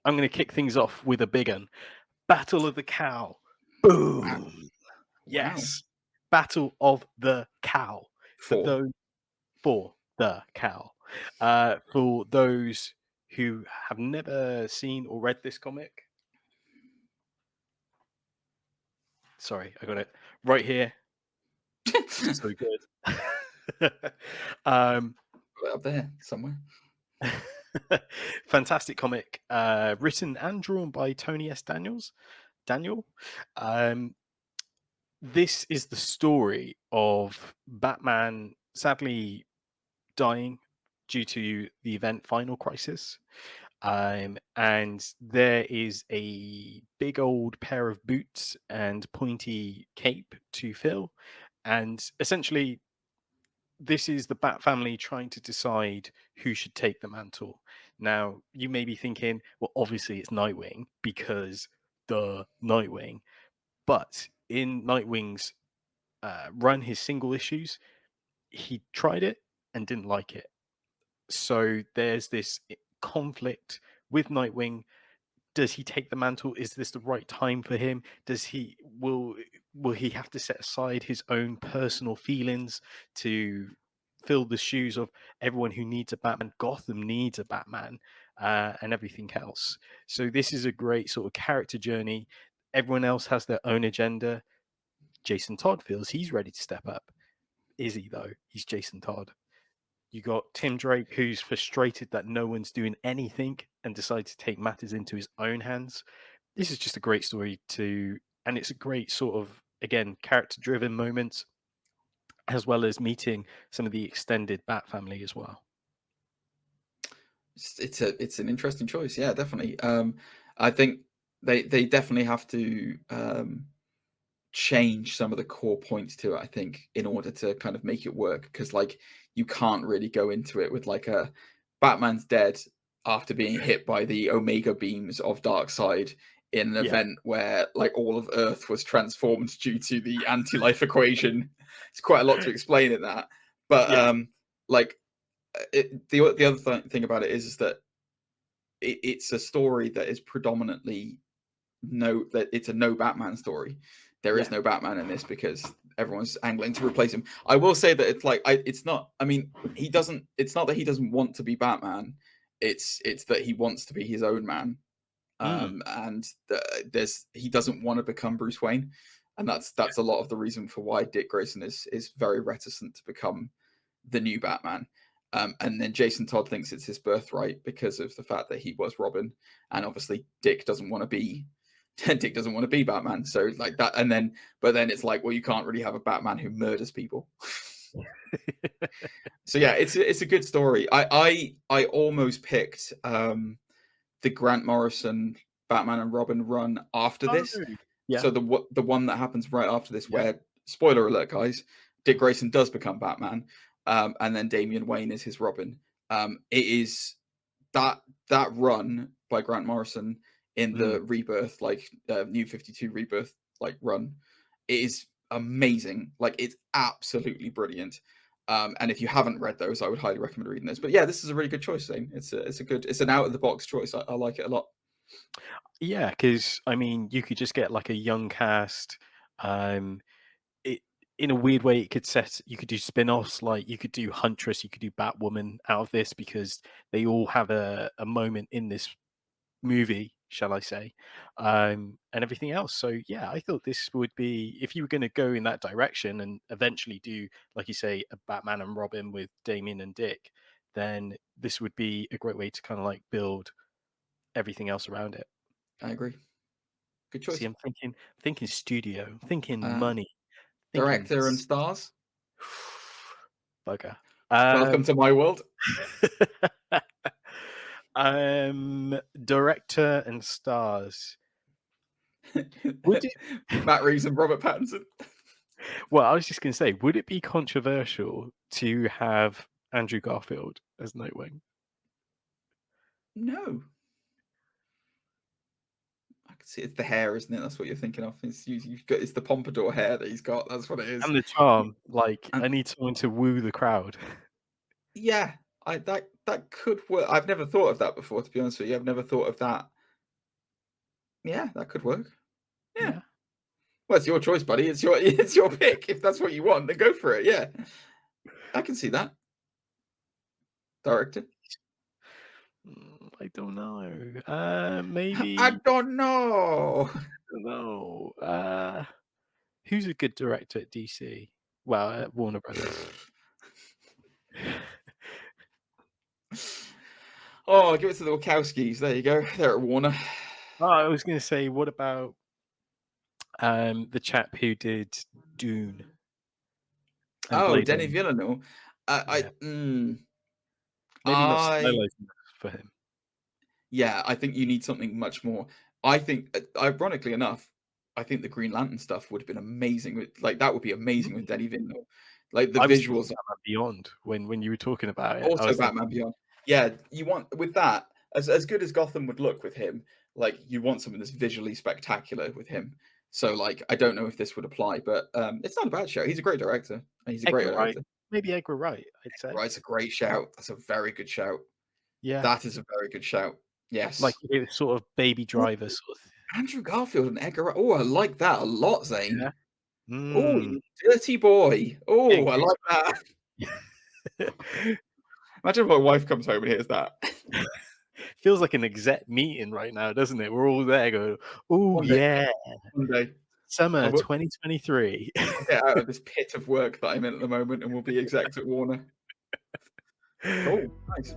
I'm going to kick things off with a big one. Battle of the Cowl. Boom. Wow. Yes. Battle of the Cowl. Four. For the Cowl. For those who have never seen or read this comic. Sorry, I got it right here. So good. Up there somewhere. Fantastic comic, written and drawn by Tony S. Daniel. This is the story of Batman sadly dying due to the event Final Crisis. And there is a big old pair of boots and pointy cape to fill. And essentially, this is the Bat family trying to decide who should take the mantle. Now, you may be thinking, well, obviously it's Nightwing because the Nightwing. But in Nightwing's run, his single issues, he tried it and didn't like it. So there's this conflict with Nightwing. Does he take the mantle? Is this the right time for him? Will he have to set aside his own personal feelings to fill the shoes of everyone who needs a Batman? Gotham needs a Batman, and everything else. So this is a great sort of character journey. Everyone else has their own agenda. Jason Todd feels he's ready to step up. Is he though? He's Jason Todd. You got Tim Drake, who's frustrated that no one's doing anything and decides to take matters into his own hands. This is just a great story and it's a great sort of, again, character-driven moment, as well as meeting some of the extended Bat family as well. It's an interesting choice, yeah, definitely. I think they definitely have to change some of the core points to it, I think, in order to kind of make it work, because like you can't really go into it with like a Batman's dead after being hit by the Omega beams of Darkseid in an event where like all of Earth was transformed due to the anti-life equation. It's quite a lot to explain in that, but like the other thing about it is that it's a story that is predominantly it's a no Batman story. There is no Batman in this because everyone's angling to replace him. I will say that it's like it's not. I mean, he doesn't. It's not that he doesn't want to be Batman. It's that he wants to be his own man, and he doesn't want to become Bruce Wayne, and that's a lot of the reason for why Dick Grayson is very reticent to become the new Batman. And then Jason Todd thinks it's his birthright because of the fact that he was Robin, and obviously Dick doesn't want to be Batman. So like that, but then it's like, well, you can't really have a Batman who murders people. So yeah, it's a good story. I almost picked the Grant Morrison Batman and Robin run after this. So the one that happens right after this, where, spoiler alert, guys, Dick Grayson does become Batman, and then Damian Wayne is his Robin. It is that run by Grant Morrison in the Rebirth, like New 52 Rebirth, like run, it is amazing. Like it's absolutely brilliant. And if you haven't read those, I would highly recommend reading this. But yeah, this is a really good choice, Zane. It's an out of the box choice. I like it a lot. Yeah, because I mean, you could just get like a young cast. In a weird way, you could do spin-offs, like you could do Huntress, you could do Batwoman out of this, because they all have a moment in this movie, shall I say, and everything else. So yeah, I thought this would be, if you were going to go in that direction and eventually do, like you say, a Batman and Robin with Damien and Dick, then this would be a great way to kind of like build everything else around it. I agree. Good choice. See, I'm thinking studio, thinking money, thinking director and stars. bugger. Welcome to my world. Director and stars. Would it Matt Reeves and Robert Pattinson? Well, I was just going to say, would it be controversial to have Andrew Garfield as Nightwing? No. I can see it's the hair, isn't it? That's what you're thinking of. It's the pompadour hair that he's got. That's what it is. And the charm. Like, I need someone to woo the crowd. Yeah, that could work. I've never thought of that before, to be honest with you. I've never thought of that Yeah, that could work. Yeah. Yeah. Well, it's your choice, buddy. It's your pick. If that's what you want, then go for it. Yeah, I can see that. Director. I don't know. I Maybe don't know. I don't know. Who's a good director at DC? Well, at Warner Brothers. Oh, give it to the Wachowskis. There you go. They're at Warner. Oh, I was going to say, what about the chap who did Dune and Oh, Blade Denis Runner? Villeneuve. Yeah, Mm, maybe not I stylized enough for him. yeah, I think you need something much more. I think, ironically enough, I think the Green Lantern stuff would have been amazing. That would be amazing with Mm. Denis Villeneuve. Like the I was thinking visuals. Batman Beyond when you were talking about it. I Also was Batman thinking, Beyond. Yeah, you want with that as good as Gotham would look with him. Like you want something that's visually spectacular with him. So like I don't know if this would apply, but it's not a bad show. He's a great director, and he's a great Edgar Wright. director. Maybe Edgar Wright, I'd say. Right, it's a great shout. That's a very good shout. Yeah, That is a very good shout. like Yes. it was sort of Baby Ooh, Driver sort of. Andrew Garfield and Edgar Wright. Oh, I like that a lot, Yeah. Zane. Oh, Mm. you dirty boy. Oh, Getting I like that. goosebumps. Imagine if my wife comes home and hears that. Feels like an exec meeting right now, doesn't it? We're all there going, "Oh One day, yeah, one day, summer I'll, 2023." I'll get out of this pit of work that I'm in at the moment and we'll be execs at Warner. Cool. Nice.